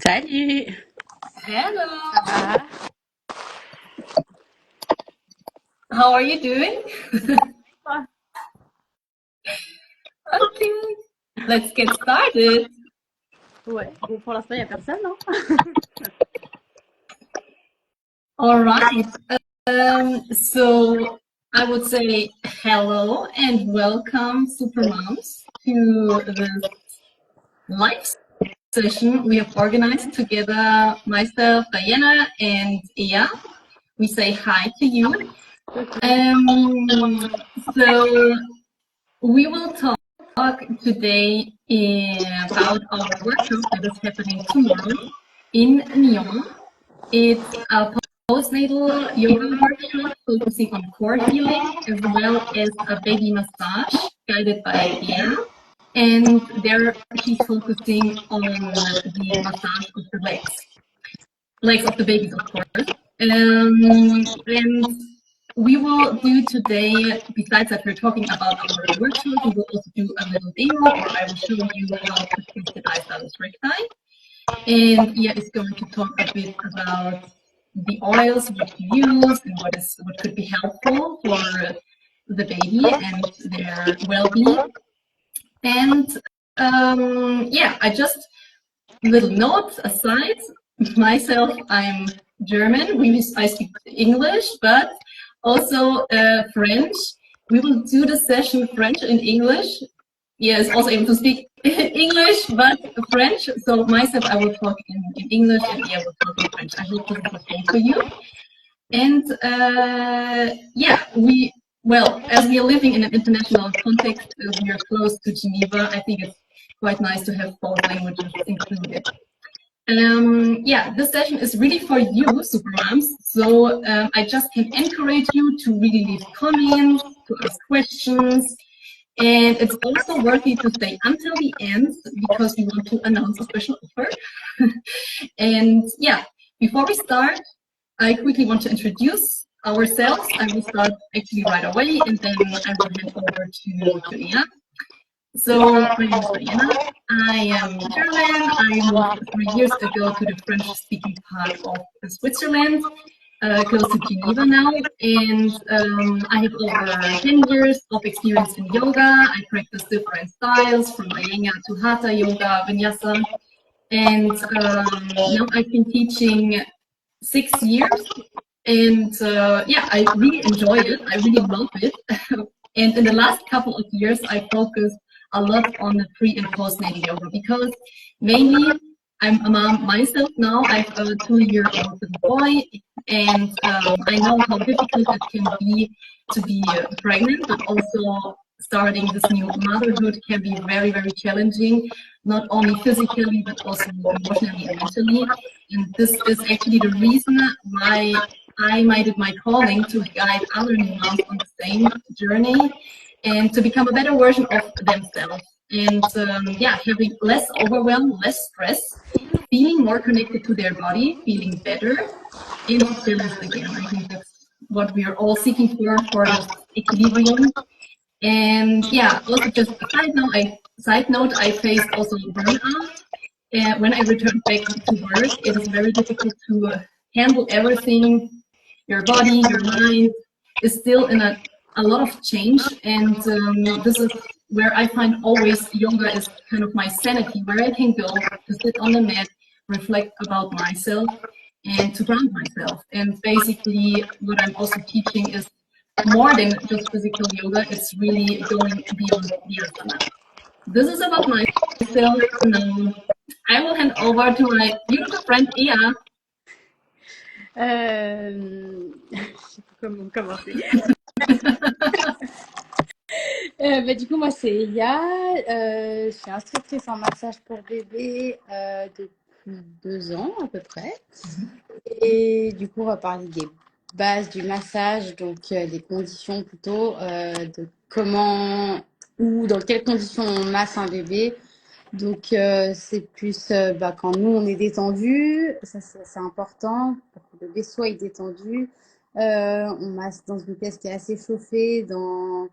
Salut! Hello, Ça va? how are you doing? Toi? Okay, let's get started. Ouais. Bon, pour l'instant, il n'y a personne, non? All right. So I would say hello and welcome, Supermoms, to this live session we have organized together, myself, Diana, and Ea. We say hi to you. So we will talk today about our workshop that is happening tomorrow in Nyon. It's a postnatal yoga workshop focusing on core healing as well as a baby massage guided by Ea. And there she's focusing on the massage of the legs of the babies, of course. And we will do today, besides that we're talking about our workshop, we will also do a little demo, or I will show you how to test the diastasis recti. And Ia is going to talk a bit about the oils, what to use, and what could be helpful for the baby and their well-being. And yeah, I just little notes aside. Myself, I'm German. I speak English, but also French. We will do the session French and English. Yes, also able to speak English, but French. So myself, I will talk in English, and I will talk in French. I hope this is okay for you. And yeah, as we are living in an international context, we are close to Geneva. I think it's quite nice to have both languages included. Yeah, this session is really for you, Supermoms. So I just can encourage you to really leave comments, to ask questions. And it's also worth it to stay until the end because we want to announce a special offer. And yeah, before we start, I quickly want to introduce ourselves. I will start actually right away, and then I will hand over to Ea. So my name is Diana. I am German. I moved 3 years ago to the French-speaking part of Switzerland, close to Geneva now. And I have over 10 years of experience in yoga. I practice different styles from Iyengar to Hatha yoga, Vinyasa. And now I've been teaching 6 years. And yeah, I really enjoy it. I really love it. And in the last couple of years, I focused a lot on the pre and postnatal yoga because mainly I'm a mom myself now. I have a 2-year-old little boy, and I know how difficult it can be to be pregnant, but also starting this new motherhood can be very, very challenging, not only physically, but also emotionally and mentally. And this is actually the reason why I made it my calling to guide other new moms on the same journey and to become a better version of themselves. And yeah, having less overwhelm, less stress, feeling more connected to their body, feeling better, and balanced again. I think that's what we are all seeking for this equilibrium. And yeah, also just a side note, I faced also burnout. When I returned back to work, it is very difficult to handle everything. Your body, your mind is still in a lot of change. And this is where I find always yoga is kind of my sanity, where I can go to sit on the mat, reflect about myself, and to ground myself. And basically, what I'm also teaching is more than just physical yoga. It's really going beyond the asana. This is about myself. Now, I will hand over to my beautiful friend Ea. Je sais pas comment commencer. Du coup, moi, c'est Elia. Je suis instructrice en massage pour bébé depuis 2 ans à peu près. Et du coup, on va parler des bases du massage, donc des conditions plutôt, de comment ou dans quelles conditions on masse un bébé. Donc, c'est plus quand nous, on est détendu, ça c'est important pour que le bébé soit détendu. On masse dans une pièce qui est assez chauffée, dans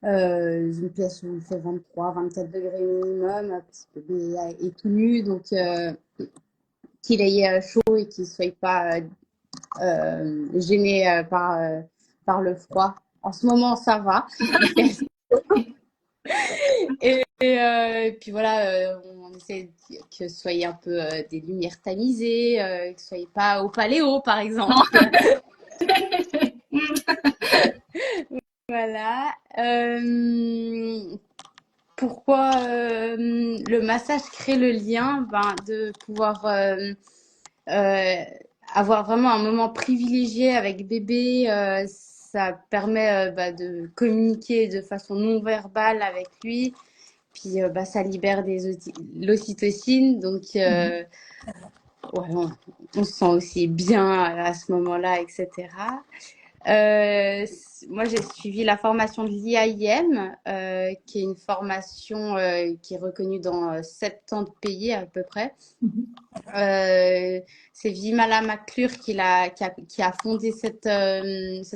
une pièce où il fait 23, 24 degrés minimum, parce que le bébé est tout nu. Donc, qu'il ait chaud et qu'il ne soit pas gêné par le froid. En ce moment, ça va. Il fait et puis voilà, on essaie que ce soit un peu des lumières tamisées, que ce soit pas au paléo, par exemple. Voilà. Pourquoi le massage crée le lien? Ben, de pouvoir euh, avoir vraiment un moment privilégié avec bébé. Ça permet de communiquer de façon non verbale avec lui. Puis ça libère l'ocytocine. Donc, ouais, on se sent aussi bien à ce moment-là, etc. Moi, j'ai suivi la formation de l'IAIM, qui est une formation qui est reconnue dans 70 pays à peu près. C'est Vimala McClure qui a fondé cette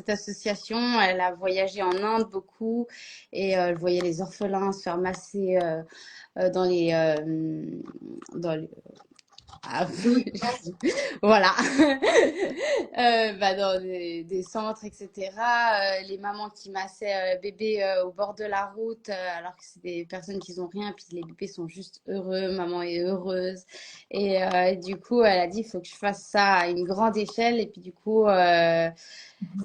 association. Elle a voyagé en Inde beaucoup et elle voyait les orphelins se faire masser dans les ah, voilà, dans des centres, etc. Les mamans qui massaient bébés au bord de la route, alors que c'est des personnes qui n'ont rien, puis les bébés sont juste heureux, maman est heureuse. Et du coup, elle a dit, il faut que je fasse ça à une grande échelle. Et puis du coup, elle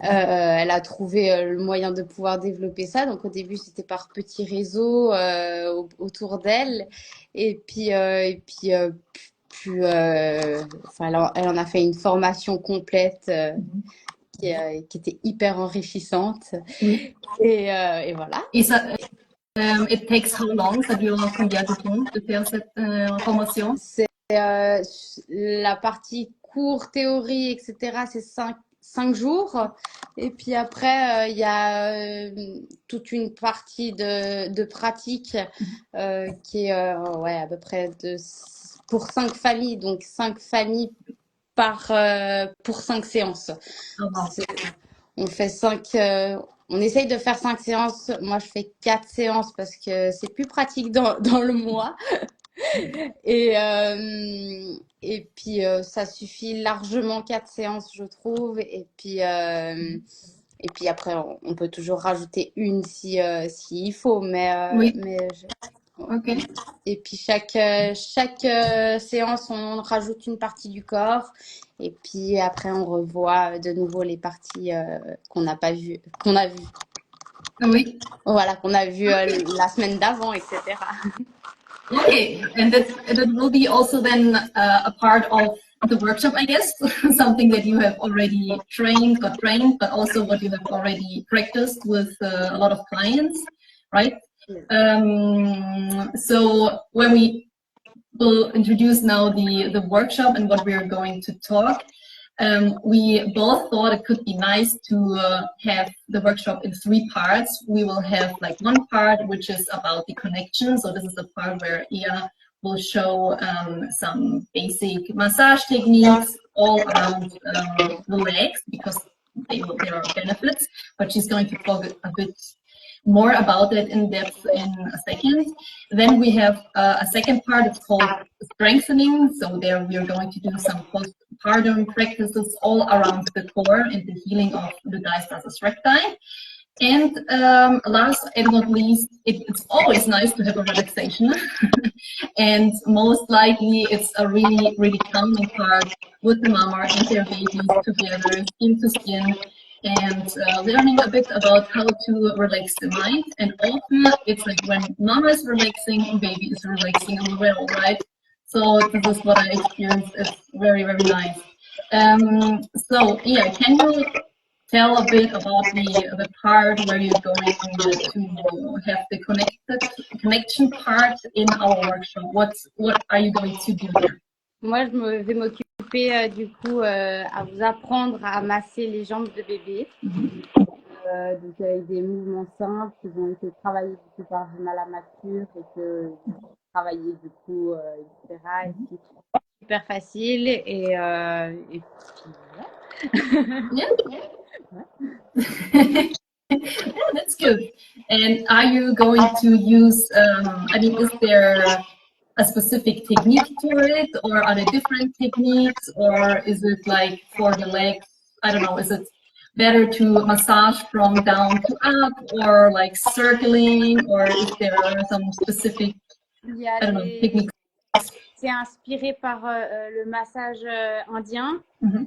a trouvé le moyen de pouvoir développer ça. Donc au début, c'était par petits réseaux autour d'elle. Puis, elle en a fait une formation complète qui était hyper enrichissante. Oui. Et voilà. Et ça, it takes how long? Ça dure combien de temps de faire cette formation? C'est la partie cours, théorie, etc. C'est 5 jours. Et puis après, il y a toute une partie de pratique qui est à peu près pour 5 familles. Donc 5 familles pour 5 séances. Oh, wow. On fait 5. On essaye de faire 5 séances. Moi, je fais 4 séances parce que c'est plus pratique dans le mois. Et puis, ça suffit largement 4 séances, je trouve. Et puis après, on peut toujours rajouter une s'il faut. Oui. Ok. Okay. Et puis, chaque séance, on rajoute une partie du corps. Et puis après, on revoit de nouveau les parties qu'on n'a pas vues, qu'on a vues. Oui. Voilà, qu'on a vues la semaine d'avant, etc. Okay, and that will be also then a part of the workshop, I guess, something that you have already got trained, but also what you have already practiced with a lot of clients, right? So when we will introduce now the workshop and what we are going to talk, we both thought it could be nice to have the workshop in 3 parts. We will have like one part which is about the connection. So this is the part where Ia will show some basic massage techniques all around the legs, because there are benefits, but she's going to talk a bit more about it in depth in a second. Then we have a second part, it's called strengthening. So there we are going to do some postpartum practices all around the core and the healing of the diastasis recti. And last and not least, it's always nice to have a relaxation. And most likely it's a really, really calming part with the mama and their babies together, skin to skin, and learning a bit about how to relax the mind. And often it's like when mama is relaxing, baby is relaxing as well, right? So this is what I experienced. It's very, very nice. So yeah, can you tell a bit about the part where you're going to have the connection part in our workshop? What are you going to do there? Moi, je vais m'occuper du coup à vous apprendre à masser les jambes de bébé. Donc avec des mouvements simples qui ont été travaillés du coup par Vimala McClure et que j'ai travaillé du coup, etc. Et puis super facile et puis Yeah. Yeah, that's good. And are you going to use, I mean, is there a specific technique to it, or are there different techniques, or is it like for the legs? I don't know. Is it better to massage from down to up, or like circling, or is there some specific, Il y a I don't know, techniques? C'est inspiré par le massage indien,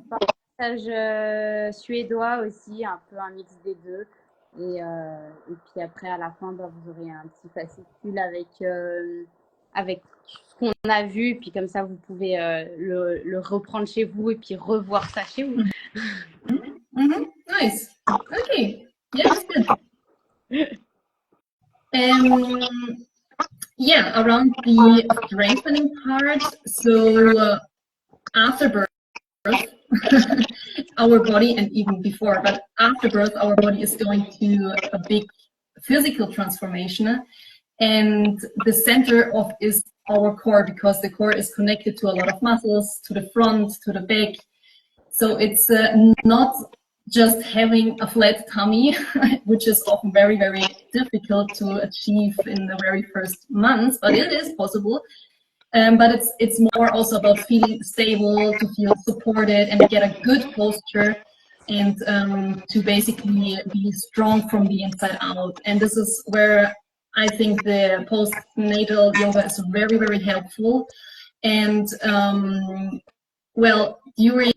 par le massage suédois aussi, un peu un mix des deux. Et puis après, à la fin, vous aurez un petit fascicule avec ce qu'on a vu. Et puis comme ça, vous pouvez le reprendre chez vous et puis revoir ça chez vous. Nice. Okay. Yeah, that's good. Yeah, around the strengthening part. So after birth, our body, and even before, but after birth, our body is going to a big physical transformation. And the center of is our core, because the core is connected to a lot of muscles, to the front, to the back. So it's not just having a flat tummy, which is often very, very difficult to achieve in the very first months, but it is possible. But it's more also about feeling stable, to feel supported, and get a good posture, and to basically be strong from the inside out. And this is where I think the postnatal yoga is very, very helpful. And well, during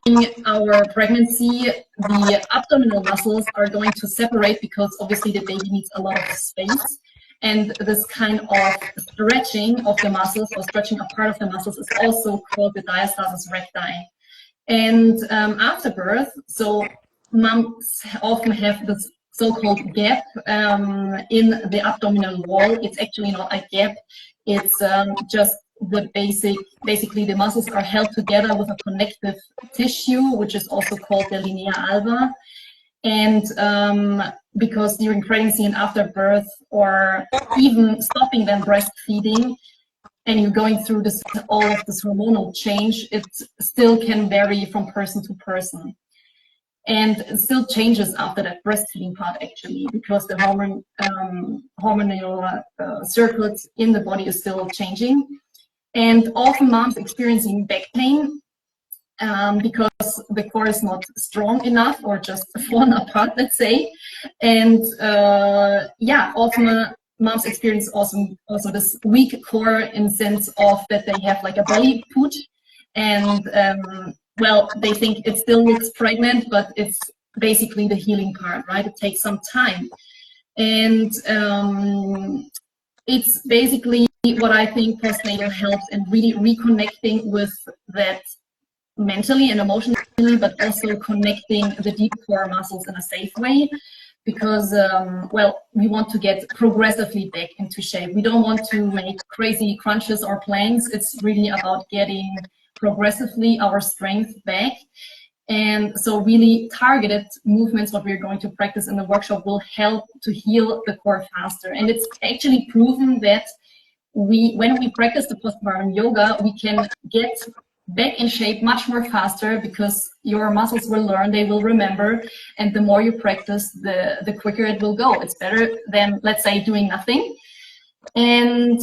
our pregnancy, the abdominal muscles are going to separate, because obviously the baby needs a lot of space. And this kind of stretching of the muscles, or stretching a part of the muscles, is also called the diastasis recti. And after birth, so moms often have this so-called gap in the abdominal wall. It's actually not a gap. It's just the basically the muscles are held together with a connective tissue, which is also called the linea alba. And because during pregnancy and after birth, or even stopping them breastfeeding, and you're going through this all of this hormonal change, it still can vary from person to person. And it still changes after that breastfeeding part, actually, because the hormonal circuits in the body is still changing. And often moms experiencing back pain because the core is not strong enough, or just fallen apart, let's say. And yeah, often moms experience also this weak core, in sense of that they have like a belly pooch, and well, they think it still looks pregnant, but it's basically the healing part, right? It takes some time. And it's basically what I think postnatal helps in really reconnecting with that mentally and emotionally, but also connecting the deep core muscles in a safe way. Because, well, we want to get progressively back into shape. We don't want to make crazy crunches or planks. It's really about getting progressively our strength back. And so really targeted movements, what we're going to practice in the workshop, will help to heal the core faster. And it's actually proven that when we practice the postpartum yoga, we can get back in shape much more faster, because your muscles will learn, they will remember, and the more you practice, the quicker it will go. It's better than, let's say, doing nothing. And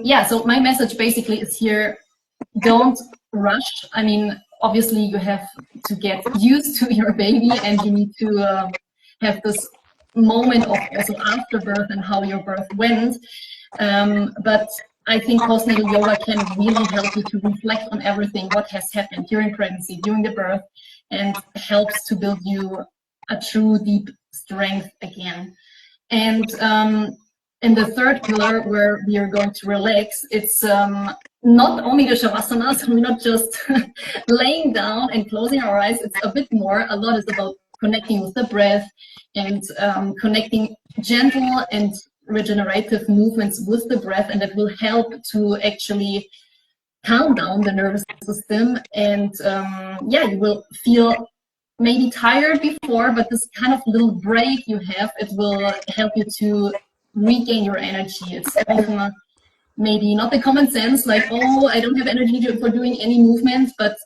yeah, so my message basically is here: don't rush. I mean, obviously you have to get used to your baby, and you need to have this moment of also after birth and how your birth went. But I think postnatal yoga can really help you to reflect on everything, what has happened during pregnancy, during the birth, and helps to build you a true deep strength again. And in the third pillar, where we are going to relax, it's not only the shavasana, so we're not just laying down and closing our eyes. It's a bit more. A lot is about connecting with the breath, and connecting gentle and regenerative movements with the breath, and that will help to actually calm down the nervous system. And yeah, you will feel maybe tired before, but this kind of little break you have, it will help you to regain your energy. It's often maybe not the common sense, like, oh, I don't have energy for doing any movement, but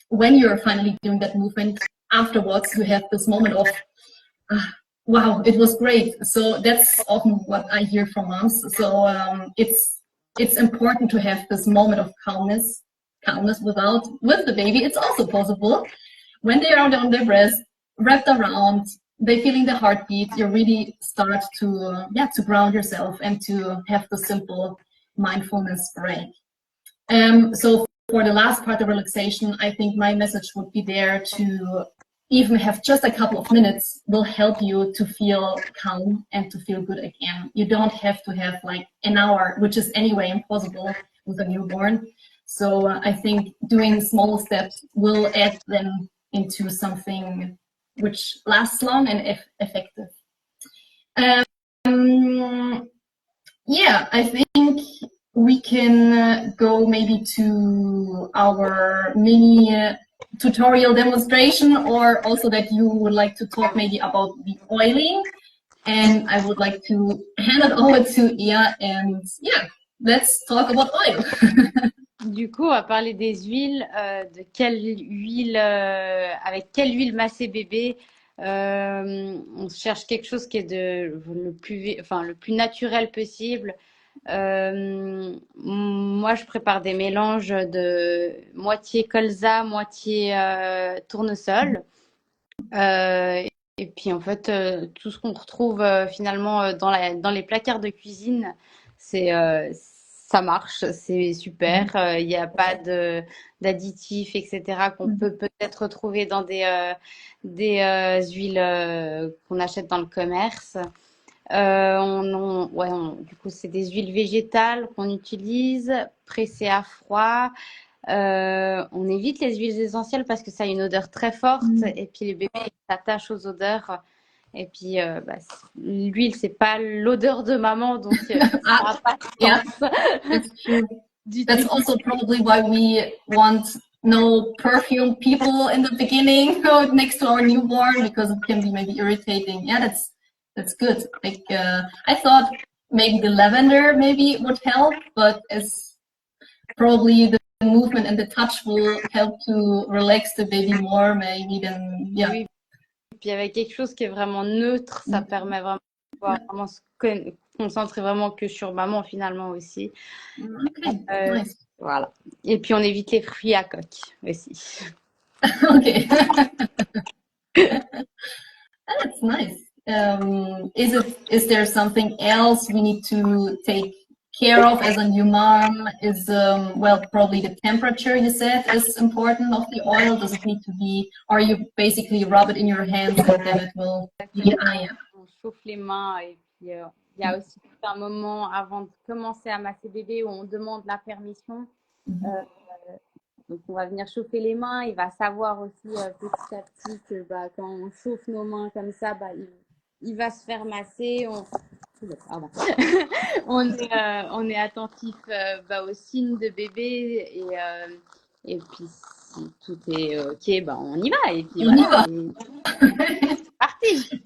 when you're finally doing that movement, afterwards you have this moment of wow, it was great. So that's often what I hear from moms. So it's it's important to have this moment of calmness with the baby. It's also possible when they are on their breast, wrapped around, they feeling the heartbeat. You really start to to ground yourself and to have the simple mindfulness break. So for the last part of relaxation, I think my message would be there to even have just a couple of minutes will help you to feel calm and to feel good again. You don't have to have like an hour, which is anyway impossible with a newborn. So I think doing small steps will add them into something which lasts long and effective. Yeah, I think we can go maybe to our mini tutorial demonstration, or also that you would like to talk maybe about the oiling. And I would like to hand it over to Ia, and yeah, let's talk about oil. Du coup, on va parler des huiles, de quelle huile, avec quelle huile masser bébé. On cherche quelque chose qui est le plus naturel possible. Moi, je prépare des mélanges de moitié colza, moitié tournesol. Et puis, en fait, tout ce qu'on retrouve finalement dans les placards de cuisine, ça marche, c'est super. Il n'y a pas d'additifs, etc., qu'on peut peut-être retrouver dans des huiles qu'on achète dans le commerce. Du coup, c'est des huiles végétales qu'on utilise, pressées à froid. On évite les huiles essentielles parce que ça a une odeur très forte et puis les bébés s'attachent aux odeurs. Et puis, l'huile, c'est pas l'odeur de maman, donc ça n'a pas de sens. That's true. That's also probably why we want no perfume people in the beginning next to our newborn, because it can be maybe irritating. Yeah, that's good. Like I thought maybe the lavender maybe would help, but as probably the movement and the touch will help to relax the baby more maybe than Oui. Et puis avec quelque chose qui est vraiment neutre, ça permet vraiment de pouvoir vraiment se concentrer vraiment que sur maman finalement aussi. Okay, nice. Voilà. Et puis on évite les fruits à coque aussi. Okay. That's nice. Is there something else we need to take care of as a new mom? Is well, probably the temperature you said is important of the oil. Does it need to be, or you basically rub it in your hands and then it will be IAIM? On chauffe les mains et puis il y a aussi un moment avant de commencer à masser bébé où on demande la permission. Donc on va venir chauffer les mains. Il va savoir aussi petit à petit que quand on chauffe nos mains comme ça, il va se faire masser. On est attentif aux signes de bébé et puis si tout est ok, on y va et puis voilà. C'est parti.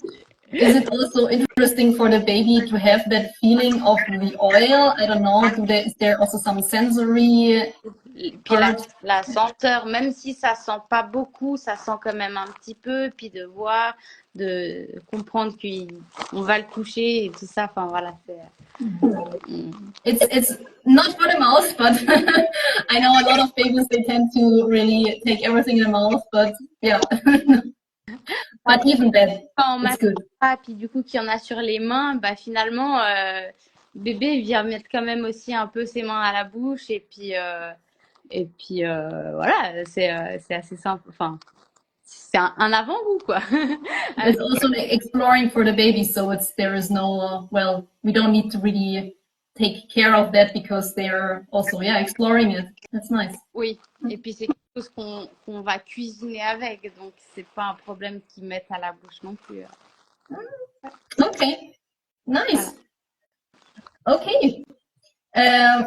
Is it also interesting for the baby to have that feeling of the oil? I don't know. Is there also some sensory? Puis la senteur, même si ça sent pas beaucoup, ça sent quand même un petit peu. Puis de voir, de comprendre qu'on va le coucher et tout ça. Enfin voilà. It's not for the mouth, but I know a lot of babies, they tend to really take everything in the mouth. But yeah. But even then, it's good. Puis du coup, qu'il y en a sur les mains, finalement, bébé vient mettre quand même aussi un peu ses mains à la bouche et puis voilà, c'est assez simple. Enfin, c'est un avant-goût quoi. It's also exploring for the baby, so there is no well, we don't need to really take care of that because they're also exploring it. That's nice. Oui, et puis c'est quelque chose qu'on va cuisiner avec, donc c'est pas un problème qu'ils mettent à la bouche non plus. Okay, nice. Voilà. Okay.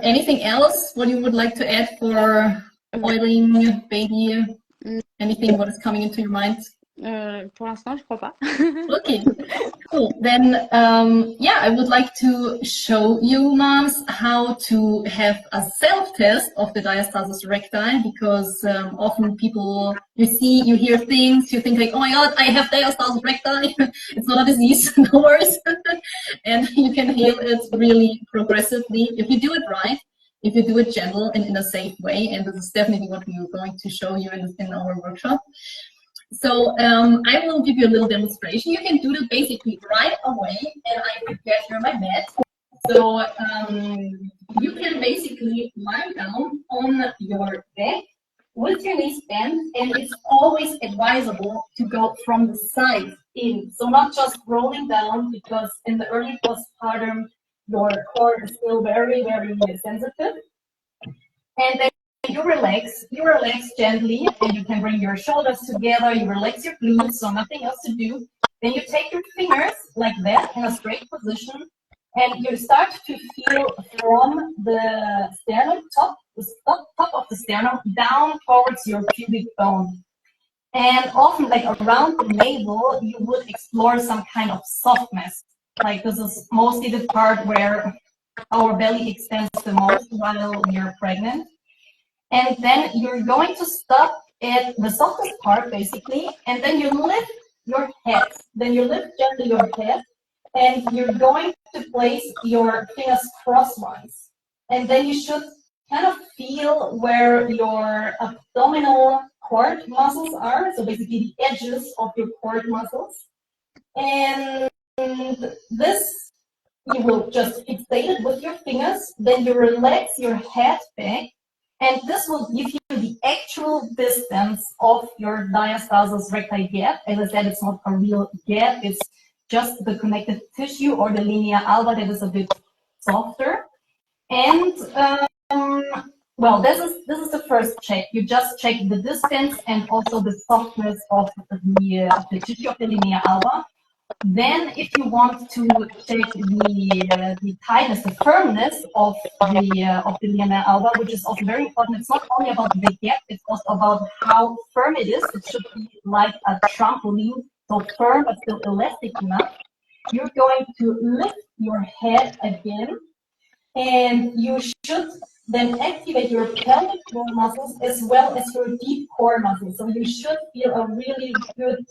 Anything else? What you would like to add for oiling baby? Anything what is coming into your mind? Pour l'instant, je crois pas. Okay, cool. Then, I would like to show you moms how to have a self-test of the diastasis recti, because often people, you hear things, you think like, oh my God, I have diastasis recti. It's not a disease, no worries. And you can heal it really progressively if you do it right. if you do it gentle and in a safe way. And this is definitely what we are going to show you in our workshop. So I will give you a little demonstration. You can do it basically right away, and I prepared here my mat. So you can basically lie down on your bed with your knees bent, and it's always advisable to go from the side in. So not just rolling down, because in the early postpartum, your core is still very, very sensitive. And then you relax gently, and you can bring your shoulders together, you relax your glutes, so nothing else to do. Then you take your fingers like that in a straight position, and you start to feel from the sternum, top of the sternum, down towards your pubic bone. And often, like around the navel, you would explore some kind of softness. Like this is mostly the part where our belly extends the most while we are pregnant. And then you're going to stop at the softest part, basically, and then you lift your head. Then you lift gently your head, and you're going to place your fingers crosswise. And then you should kind of feel where your abdominal cord muscles are, so basically the edges of your cord muscles. And this, you will just fixate it with your fingers, then you relax your head back, and this will give you the actual distance of your diastasis recti gap. As I said, it's not a real gap, it's just the connective tissue or the linea alba that is a bit softer. And well, this is the first check. You just check the distance and also the softness of the tissue of the linea alba. Then, if you want to check the tightness, the firmness of the linea alba, which is also very important. It's not only about the gap; it's also about how firm it is. It should be like a trampoline, so firm but still elastic enough. You're going to lift your head again, and you should then activate your pelvic floor muscles as well as your deep core muscles. So you should feel a really good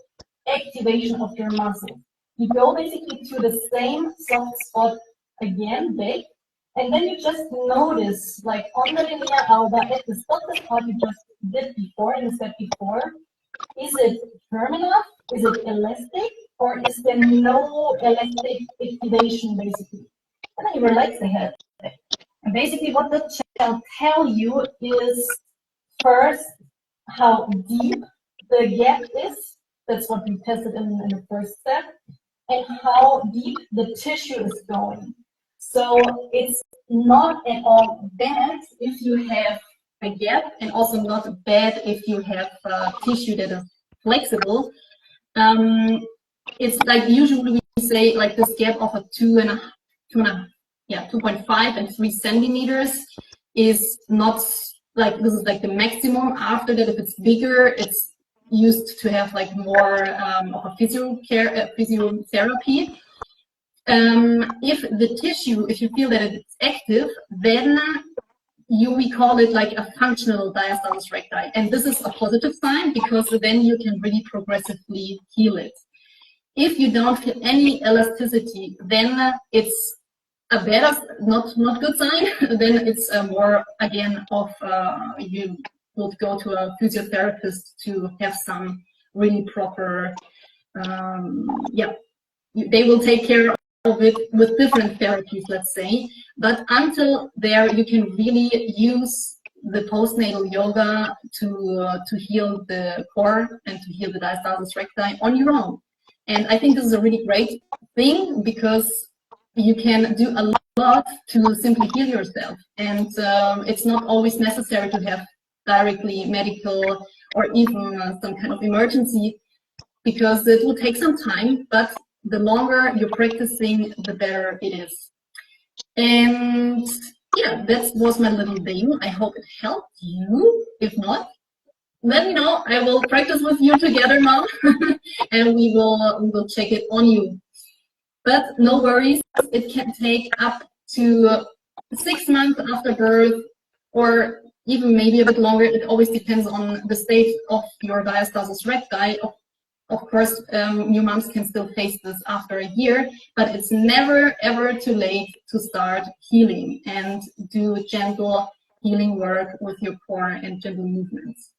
activation of your muscles. You go basically to the same soft spot again, back, and then you just notice, like on the linea alba, at the softest part you just did before, in the step before, is it firm enough? Is it elastic? Or is there no elastic activation, basically? And then you relax the head. And basically what that shall tell you is, first, how deep the gap is. That's what we tested in the first step. And how deep the tissue is going. So it's not at all bad if you have a gap, and also not bad if you have tissue that is flexible. It's like usually we say like this gap of a 2.5 and 3 centimeters is not like, this is like the maximum. After that, if it's bigger, it's used to have like more of a physiotherapy. If the tissue, if you feel that it's active, then we call it like a functional diastasis recti. And this is a positive sign, because then you can really progressively heal it. If you don't feel any elasticity, then it's a better, not good sign. Then it's more, again, of you would go to a physiotherapist to have some really proper, they will take care of it with different therapies, let's say. But until there, you can really use the postnatal yoga to heal the core and to heal the diastasis recti on your own. And I think this is a really great thing, because you can do a lot to simply heal yourself. And it's not always necessary to have directly medical or even some kind of emergency, because it will take some time, but the longer you're practicing, the better it is. And yeah, that was my little demo. I hope it helped you. If not, let me know. I will practice with you together, Mom, and we will check it on you. But no worries, it can take up to 6 months after birth, or even maybe a bit longer. It always depends on the state of your diastasis recti, of course, new moms can still face this after a year, but it's never ever too late to start healing and do gentle healing work with your core and gentle movements.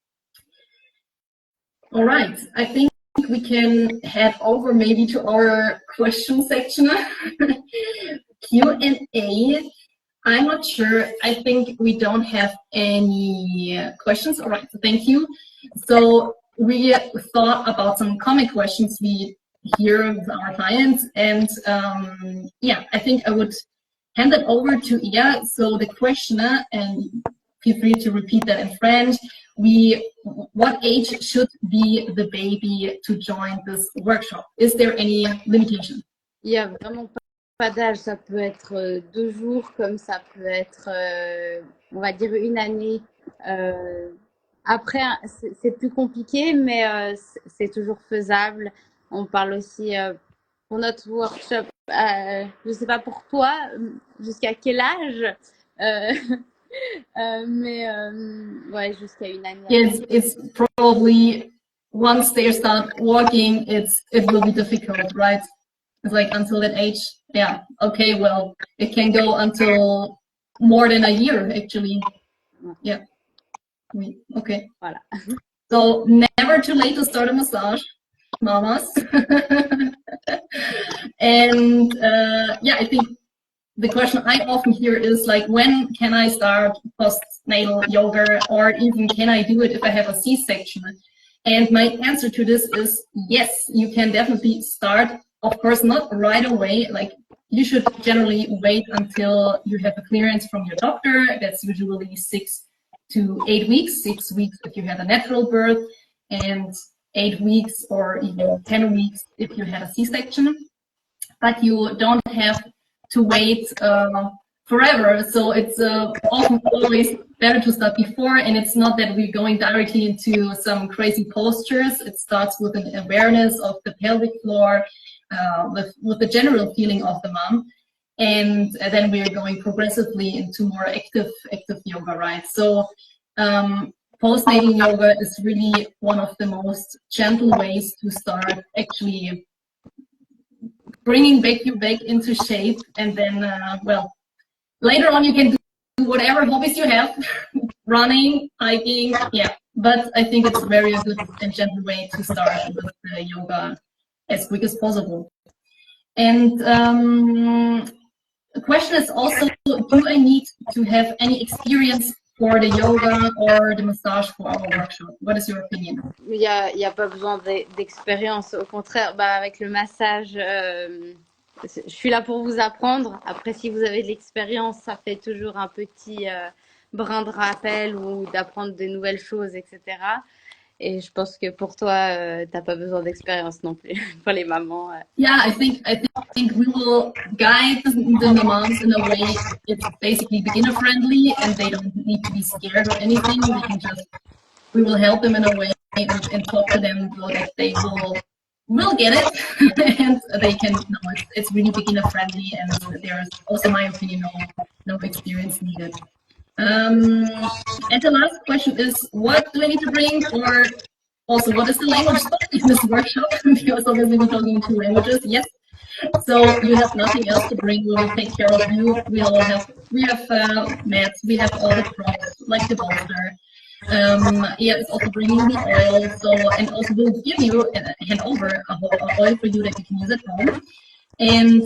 All right, I think we can head over maybe to our question section. Q&A. I'm not sure. I think we don't have any questions. All right, so thank you. So we thought about some common questions we hear with our clients, and yeah, I think I would hand it over to Ia. So the questioner, and feel free to repeat that in French. What age should be the baby to join this workshop? Is there any limitation? Il y a vraiment pas d'âge, ça peut être 2 jours, comme ça peut être, on va dire, 1 année. Après, c'est plus compliqué, mais c'est toujours faisable. On parle aussi pour notre workshop, je sais pas pour toi, jusqu'à quel âge, mais ouais, jusqu'à 1 année. Yes, it's probably once they start walking, it will be difficult, right? It's like until that age, yeah. Okay, well, it can go until more than a year, actually. Yeah. Okay. Voilà. So never too late to start a massage, mamas. And yeah, I think the question I often hear is like, when can I start postnatal yoga, or even can I do it if I have a C-section? And my answer to this is yes, you can definitely start. Of course, not right away. Like, you should generally wait until you have a clearance from your doctor. That's usually 6 to 8 weeks. 6 weeks if you had a natural birth, and 8 weeks or even 10 weeks if you had a C-section. But you don't have to wait forever. So it's often always better to start before, and it's not that we're going directly into some crazy postures. It starts with an awareness of the pelvic floor, with the general feeling of the mom, and then we're going progressively into more active yoga, right? So postnatal yoga is really one of the most gentle ways to start actually bringing you back into shape, and then well, later on you can do whatever hobbies you have, running, hiking, yeah. But I think it's very good and gentle way to start with yoga as quick as possible. And the question is also, do I need to have any experience for the yoga or the massage for our workshop? What is your opinion? Il y a pas besoin d'expérience. Au contraire, bah, avec le massage, je suis là pour vous apprendre. Après, si vous avez de l'expérience, ça fait toujours un petit brin de rappel ou d'apprendre de nouvelles choses, etc. Et je pense que pour toi, t'as pas besoin d'expérience non plus pour les mamans. Yeah, I think we will guide the moms in a way it's basically beginner friendly, and they don't need to be scared or anything. We will help them in a way and talk to them so that they will get it and they can know it's really beginner friendly, and there's also, my opinion, no experience needed. And the last question is, what do I need to bring, or also what is the language in this workshop? Because obviously we're talking in 2 languages. Yes, so you have nothing else to bring. We will take care of you. We have mats, we have all the props like the bolster. Yeah, it's also bringing the oil. So, and also we'll give you hand over a whole oil for you that you can use at home. And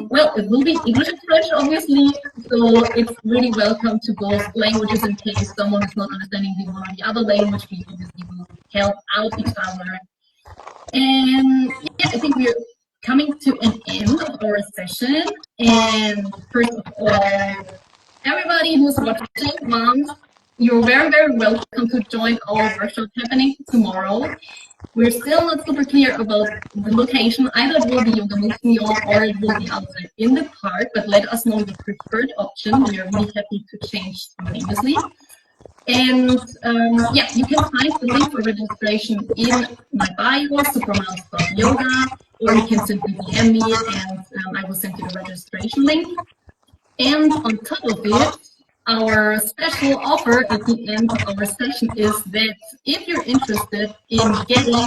well, it will be English and French, obviously, so it's really welcome to both languages in case someone is not understanding the one or the other language. We obviously will help out each other. And yeah, I think we're coming to an end of our session. And first of all, everybody who's watching, moms, you're very, very welcome to join our workshop happening tomorrow. We're still not super clear about the location. Either it will be Yoga Museum or it will be outside in the park, but let us know the preferred option. We are really happy to change simultaneously. And yeah, you can find the link for registration in my bio, supermoms.yoga, or you can simply DM me and I will send you the registration link. And on top of it, our special offer at the end of our session is that if you're interested in getting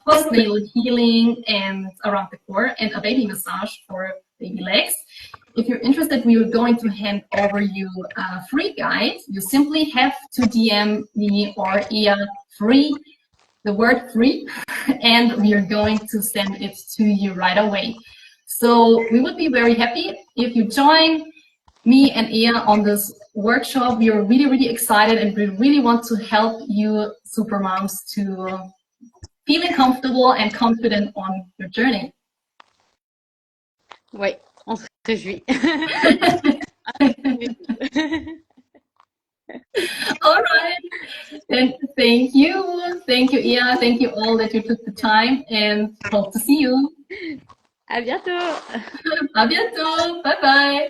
postnatal healing and around the core and a baby massage for baby legs, if you're interested, we are going to hand over you a free guide. You simply have to DM me or Ia free, the word free, and we are going to send it to you right away. So we would be very happy if you join me and Ia on this workshop. We are really, really excited, and we really want to help you supermoms to feeling comfortable and confident on your journey. Oui, on se réjouit. All right. Then thank you. Thank you, Ia. Thank you all that you took the time, and hope to see you. À bientôt. À bientôt. Bye bye.